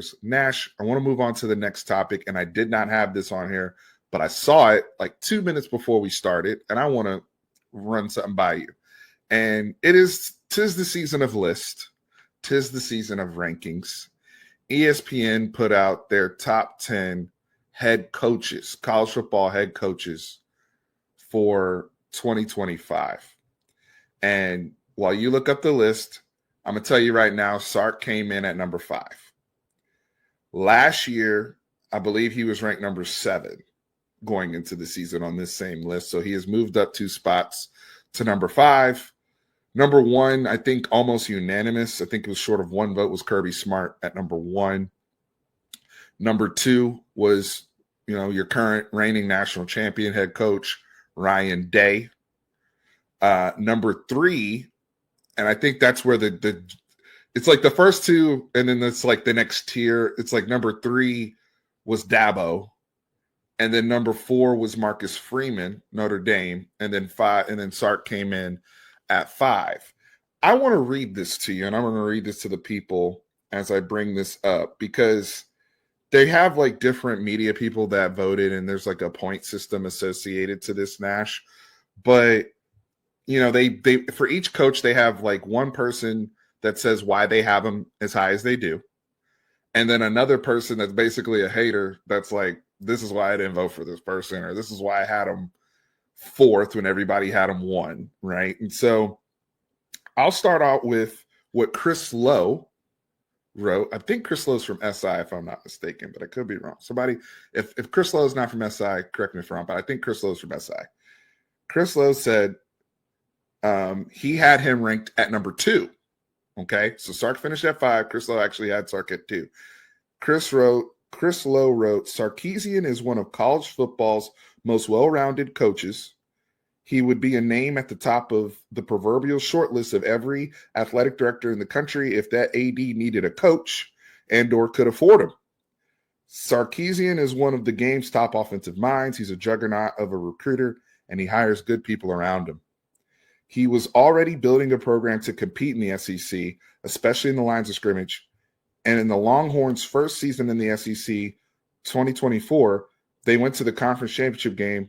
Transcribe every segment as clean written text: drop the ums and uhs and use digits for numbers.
Chris. Nash, I want to move on to the next topic, and I did not have this on here, but I saw it like 2 minutes before we started, and I want to run something by you. And tis the season of list, tis the season of rankings. ESPN put out their top 10 head coaches, college football head coaches for 2025. And while you look up the list, I'm going to tell you right now, Sark came in at number 5. Last year, I believe he was ranked number 7 going into the season on this same list. So he has moved up 2 spots to number 5. Number 1, I think almost unanimous. I think it was short of 1 vote, was Kirby Smart at number 1. Number 2 was, your current reigning national champion head coach, Ryan Day. Number 3, and I think that's where the it's like the first 2, and then it's like the next tier. It's like number 3 was Dabo, and then number 4 was Marcus Freeman, Notre Dame, and then 5, and then Sark came in at 5. I want to read this to you, and I'm going to read this to the people as I bring this up, because they have like different media people that voted, and there's like a point system associated to this, Nash. But they for each coach, they have like one person that says why they have them as high as they do. And then another person that's basically a hater that's like, this is why I didn't vote for this person, or this is why I had them 4th when everybody had them 1, right? And so I'll start out with what Chris Lowe wrote. I think Chris Lowe's from SI, if I'm not mistaken, but I could be wrong. Somebody, if Chris Lowe is not from SI, correct me if I'm wrong, but I think Chris Lowe's from SI. Chris Lowe said he had him ranked at number 2. Okay, so Sark finished at 5. Chris Lowe actually had Sark at 2. Chris Lowe wrote, Sarkisian is one of college football's most well-rounded coaches. He would be a name at the top of the proverbial shortlist of every athletic director in the country if that AD needed a coach and or could afford him. Sarkisian is one of the game's top offensive minds. He's a juggernaut of a recruiter, and he hires good people around him. He was already building a program to compete in the SEC, especially in the lines of scrimmage. And in the Longhorns' first season in the SEC, 2024, they went to the conference championship game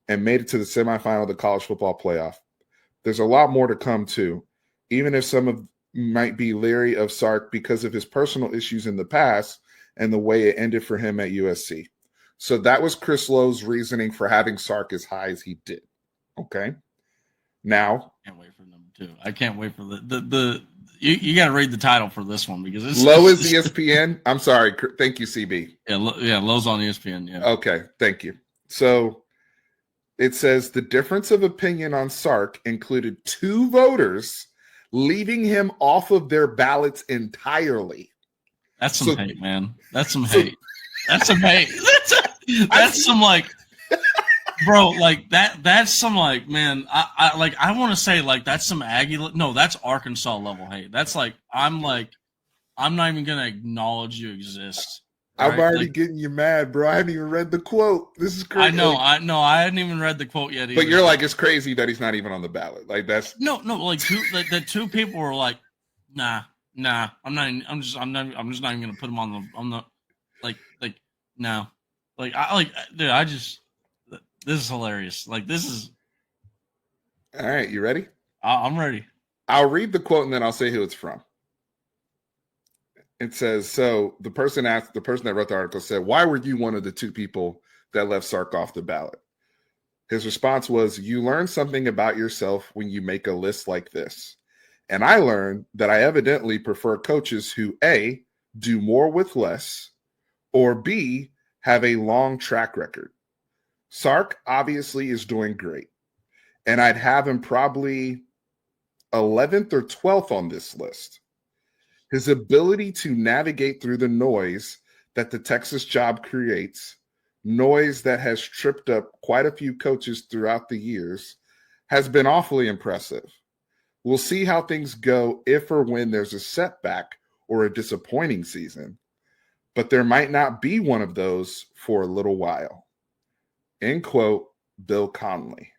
and made it to the semifinal of the college football playoff. There's a lot more to come, too, even if some of might be leery of Sark because of his personal issues in the past and the way it ended for him at USC. So that was Chris Lowe's reasoning for having Sark as high as he did. Okay. Now, I can't wait for number 2. I can't wait for the you got to read the title for this one, because it's Lowe is ESPN. I'm sorry. Thank you, CB. Yeah, Lowe's on ESPN. Yeah. Okay. Thank you. So it says the difference of opinion on Sark included 2 voters leaving him off of their ballots entirely. That's some hate, man. That's some hate. That's some hate. That's some like, bro, like that's some like, man, I want to say like that's some Aggie. No, that's Arkansas level hate. That's like, I'm not even going to acknowledge you exist. Right? I'm already like, getting you mad, bro. I haven't even read the quote. This is crazy. I hadn't even read the quote yet either. But you're like, it's crazy that he's not even on the ballot. Like that's no, like the 2 people were like, nah, I'm just not even going to put him on the like no. Like dude, this is hilarious. Like this is all right. You ready? I'm ready. I'll read the quote and then I'll say who it's from. It says, so the person that wrote the article said, why were you one of the 2 people that left Sark off the ballot? His response was, you learn something about yourself when you make a list like this. And I learned that I evidently prefer coaches who A, do more with less, or B, have a long track record. Sark obviously is doing great, and I'd have him probably 11th or 12th on this list. His ability to navigate through the noise that the Texas job creates, noise that has tripped up quite a few coaches throughout the years, has been awfully impressive. We'll see how things go if or when there's a setback or a disappointing season, but there might not be one of those for a little while. End quote, Bill Connelly.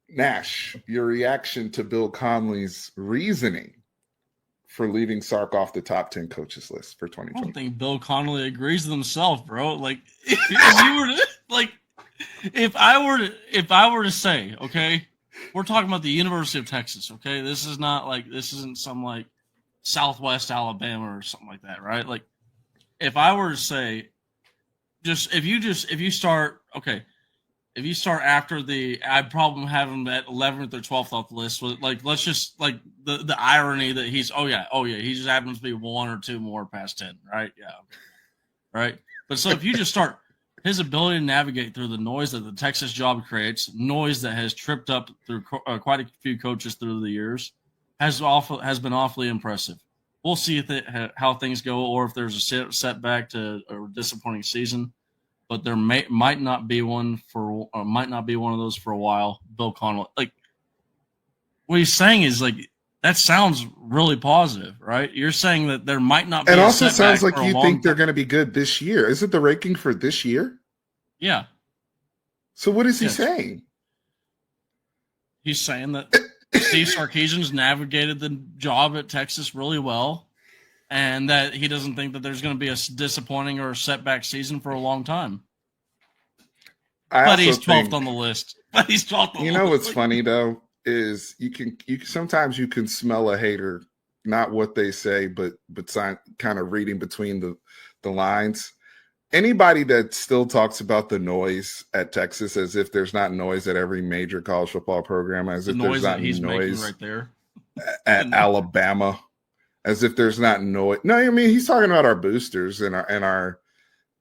Nash, your reaction to Bill Connelly's reasoning for leaving Sark off the top 10 coaches list for I 2020. don't think Bill Connolly agrees with himself, bro. Like, if you were to, like, if I were to say, okay, we're talking about the University of Texas, okay? This isn't some like Southwest Alabama or something like that, right? Like, if I were to say, if you start after I'd probably have him at 11th or 12th off the list. Like, let's just like the irony that he just happens to be one or two more past 10, right? Yeah, right. But so if you just start his ability to navigate through the noise that the Texas job creates, noise that has tripped up through quite a few coaches through the years, has been awfully impressive. We'll see how things go, or if there's a setback to a disappointing season. But there might not be one of those for a while. Bill Connolly, like, what he's saying is like that sounds really positive, right? You're saying that there might not be. It also sounds like you think they're going to be good this year. Is it the ranking for this year? Yeah. So what is he saying? He's saying that Steve Sarkisian's navigated the job at Texas really well. And that he doesn't think that there's going to be a disappointing or a setback season for a long time. But he's 12th on the list. You know what's funny though is sometimes you can smell a hater, not what they say, but kind of reading between the lines. Anybody that still talks about the noise at Texas as if there's not noise at every major college football program, as if there's not noise right there at Alabama. As if there's not noise. No, I mean, he's talking about our boosters and our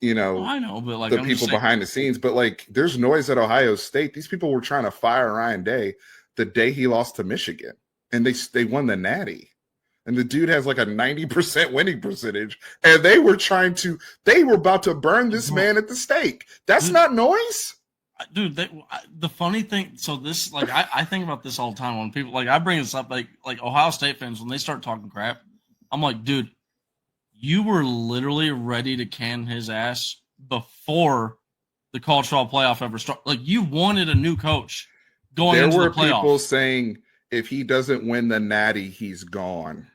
I know, but like the people behind the scenes. But like, there's noise at Ohio State. These people were trying to fire Ryan Day the day he lost to Michigan, and they won the Natty. And the dude has like a 90% winning percentage, and they were about to burn this man at the stake. That's not noise. Dude, the funny thing, so this, like, I think about this all the time when people, like, I bring this up, like Ohio State fans, when they start talking crap, I'm like, dude, you were literally ready to can his ass before the college football playoff ever started. Like, you wanted a new coach going into the playoff. There were people saying if he doesn't win the Natty, he's gone.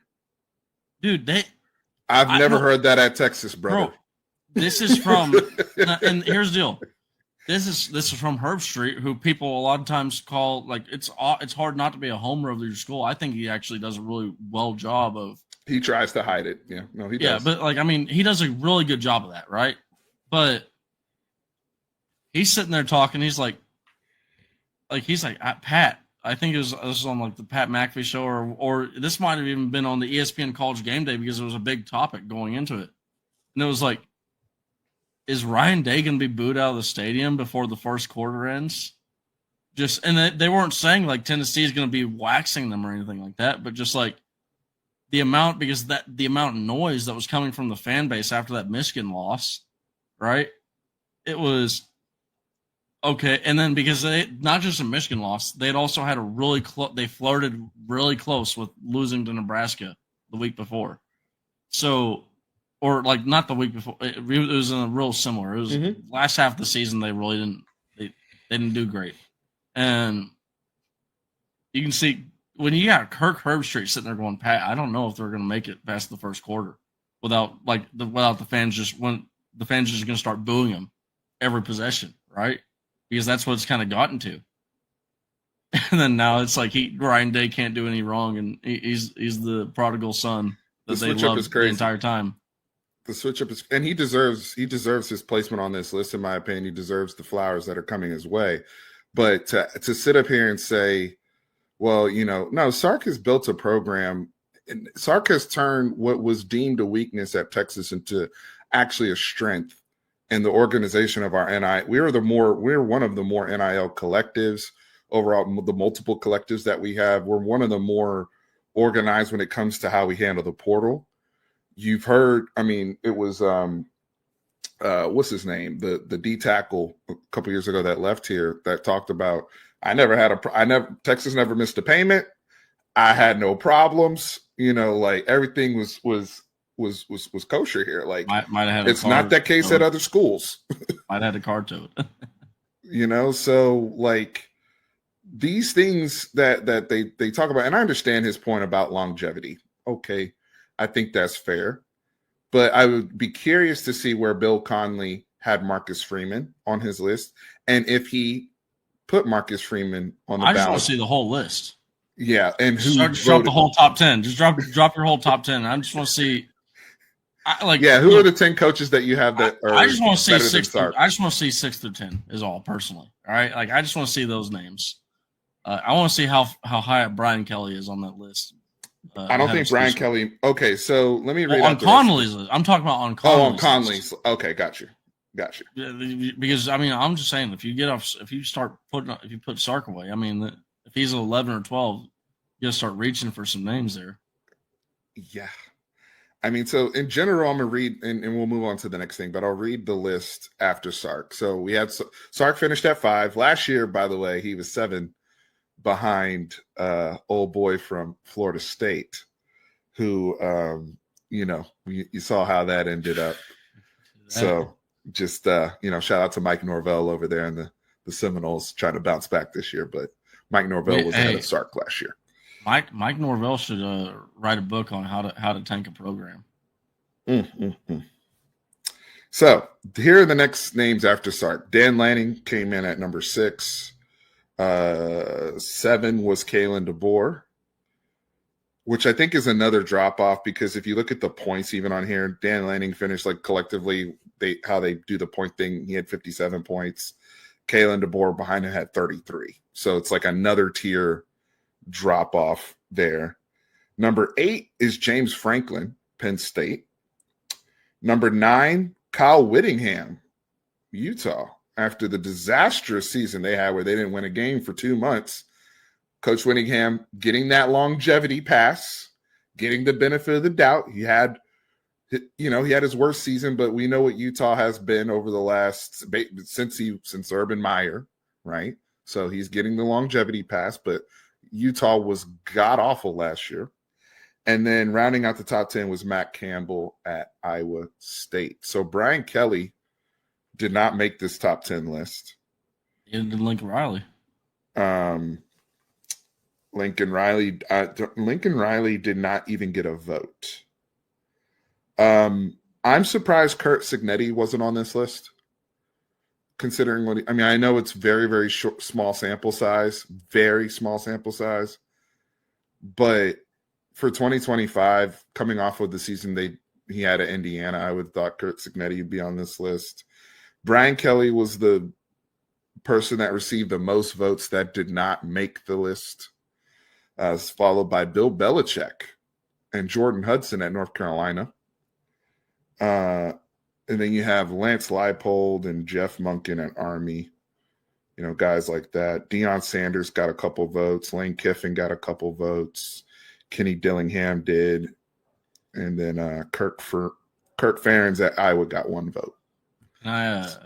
Dude, I've never heard that at Texas, brother. Bro, this is from, and here's the deal. This is from Herb Street, who people a lot of times call, like, it's hard not to be a homer of your school. I think he actually does a really well job of. He tries to hide it. Yeah, no, he does. Yeah, but like, I mean, he does a really good job of that, right? But he's sitting there talking. He's like Pat. I think this was on like the Pat McAfee show, or this might have even been on the ESPN College Game Day because it was a big topic going into it, and it was like, is Ryan Day going to be booed out of the stadium before the first quarter ends? And they weren't saying like Tennessee is going to be waxing them or anything like that, but just like the amount of noise that was coming from the fan base after that Michigan loss, right? It was okay. And then because not just a Michigan loss, they had also had they flirted really close with losing to Nebraska the week before. So, or like not the week before, it was in a real similar. It was last half of the season. They really didn't do great. And you can see when you got Kirk Herbstreit sitting there going, Pat, I don't know if they're going to make it past the first quarter without the fans just going to start booing them every possession, right? Because that's what it's kind of gotten to. And then now it's like Ryan Day can't do any wrong, and he's the prodigal son that they loved the entire time. The switch up is, and he deserves his placement on this list. In my opinion, he deserves the flowers that are coming his way. But to sit up here and say, well, no, Sark has built a program, and Sark has turned what was deemed a weakness at Texas into actually a strength in the organization of our NIL. We're one of the more NIL collectives overall, the multiple collectives that we have. We're one of the more organized when it comes to how we handle the portal. You've heard, I mean, it was what's his name, the D tackle a couple years ago that left here that talked about, Texas never missed a payment. I had no problems. Like everything was kosher here. Like might have had it's not that case at other schools. Might have had a card to it. So like these things that they talk about, and I understand his point about longevity. Okay. I think that's fair. But I would be curious to see where Bill Connelly had Marcus Freeman on his list, and if he put Marcus Freeman on the I just ballot. want to see the whole list. Yeah, and who just drop the whole top 10. Just drop your whole top 10. I just want to see. Who are the 10 coaches that you have that are I just want to see better 6 than Sark? I just want to see 6 through 10 is all personally. All right, like I just want to see those names. I want to see how high up Brian Kelly is on that list. I don't think Brian Kelly. Okay, so let me read on Connolly's list. I'm talking about on Connolly's. Oh, on Connolly's. Okay, got you. Because I mean, I'm just saying, if you put Sark away, I mean, if he's 11 or 12, you gotta start reaching for some names there. Yeah, I mean, so in general, I'm gonna read, and we'll move on to the next thing. But I'll read the list after Sark. So we had Sark finished at 5 last year. By the way, he was 7 behind old boy from Florida State, who you saw how that ended up. So just shout out to Mike Norvell over there and the Seminoles trying to bounce back this year. But Mike Norvell was ahead of Sark last year. Mike Norvell should write a book on how to tank a program. So here are the next names after Sark. Dan Lanning came in at number 6. 7 was Kalen DeBoer, which I think is another drop off, because if you look at the points even on here, Dan Lanning finished like collectively how they do the point thing. He had 57 points. Kalen DeBoer behind him had 33. So it's like another tier drop off there. Number 8 is James Franklin, Penn State. Number 9, Kyle Whittingham, Utah. After the disastrous season they had where they didn't win a game for 2 months, Coach Whittingham getting that longevity pass, getting the benefit of the doubt. He had his worst season, but we know what Utah has been over the last since Urban Meyer, right? So he's getting the longevity pass, but Utah was god awful last year. And then rounding out the top 10 was Matt Campbell at Iowa State. So Brian Kelly did not make this top 10 list. It did Lincoln Riley. Lincoln Riley did not even get a vote. I'm surprised Curt Cignetti wasn't on this list, considering I know it's very, very short, small sample size, very small sample size, but for 2025, coming off of the season he had at Indiana, I would have thought Curt Cignetti would be on this list. Brian Kelly was the person that received the most votes that did not make the list, followed by Bill Belichick and Jordan Hudson at North Carolina. And then you have Lance Leipold and Jeff Monken at Army, guys like that. Deion Sanders got a couple votes. Lane Kiffin got a couple votes. Kenny Dillingham did. And then Kirk Ferentz at Iowa got 1 vote. Can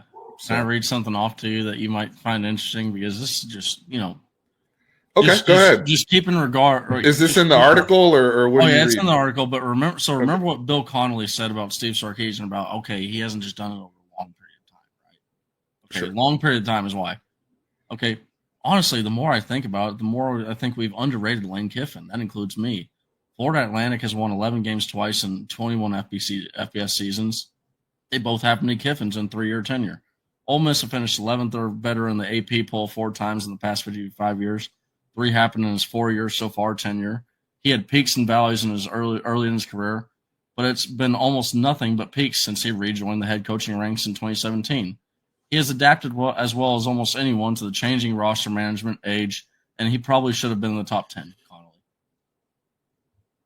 I read something off to you that you might find interesting? Because this is just, Okay, go ahead. Just keep in regard. Is this in the article or what? Oh, yeah, it's in the article. But remember what Bill Connelly said about Steve Sarkisian about, okay, he hasn't just done it over a long period of time, right? Okay, sure. Long period of time is why. Okay, honestly, the more I think about it, the more I think we've underrated Lane Kiffin. That includes me. Florida Atlantic has won 11 games twice in 21 FBS seasons. They both happen to be Kiffin's in 3-year tenure. Ole Miss have finished 11th or better in the AP poll 4 times in the past 55 years. 3 happened in his 4 years so far tenure. He had peaks and valleys in his early in his career, but it's been almost nothing but peaks since he rejoined the head coaching ranks in 2017. He has adapted as well as almost anyone to the changing roster management age, and he probably should have been in the top 10. Connolly,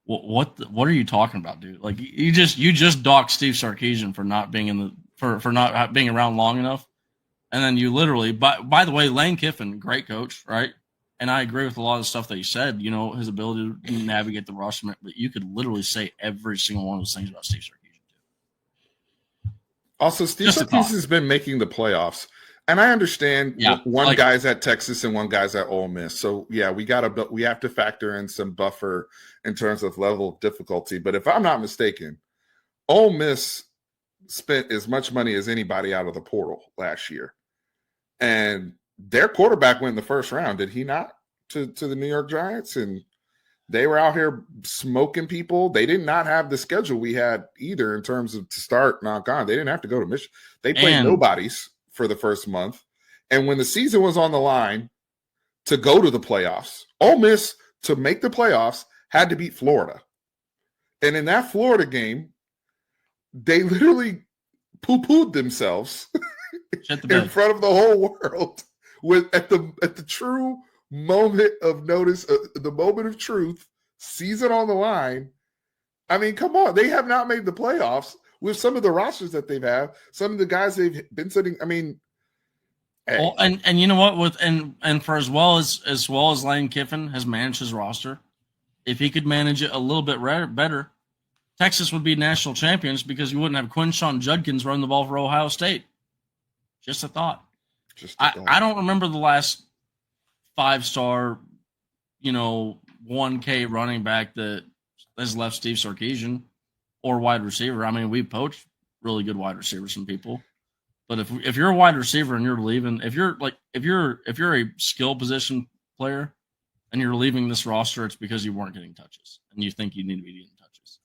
what are you talking about, dude? Like you just docked Steve Sarkisian for not being for not being around long enough, and then you literally. By the way, Lane Kiffin, great coach, right? And I agree with a lot of the stuff that he said, his ability to navigate the roster, but you could literally say every single one of those things about Steve Sarkisian, too. Also, Steve Sarkisian has been making the playoffs. And I understand one guy's at Texas and one guy's at Ole Miss. So, yeah, we have to factor in some buffer in terms of level of difficulty. But if I'm not mistaken, Ole Miss spent as much money as anybody out of the portal last year. And their quarterback went in the first round, did he not, to the New York Giants? And They were out here smoking people. They did not have the schedule we had either in terms of to start knock on. They didn't have to go to Michigan. They played nobodies for the first month. And when the season was on the line to go to the playoffs, Ole Miss, to make the playoffs, had to beat Florida. And in that Florida game, they literally poo-pooed themselves in front of the whole world at the true moment of notice, the moment of truth, season on the line. I mean, come on. They have not made the playoffs with some of the rosters that they've had, some of the guys they've been sitting. I mean, hey. Well, and you know what? And for as well as Lane Kiffin has managed his roster, if he could manage it a little bit better, Texas would be national champions because you wouldn't have Quinshawn Judkins running the ball for Ohio State. Just a thought. I don't remember the last 5-star, 1K running back that has left Steve Sarkisian or wide receiver. I mean, we poached really good wide receivers from people. But if you're a wide receiver and you're leaving, if you're a skill position player and you're leaving this roster, it's because you weren't getting touches and you think you need to be getting touches.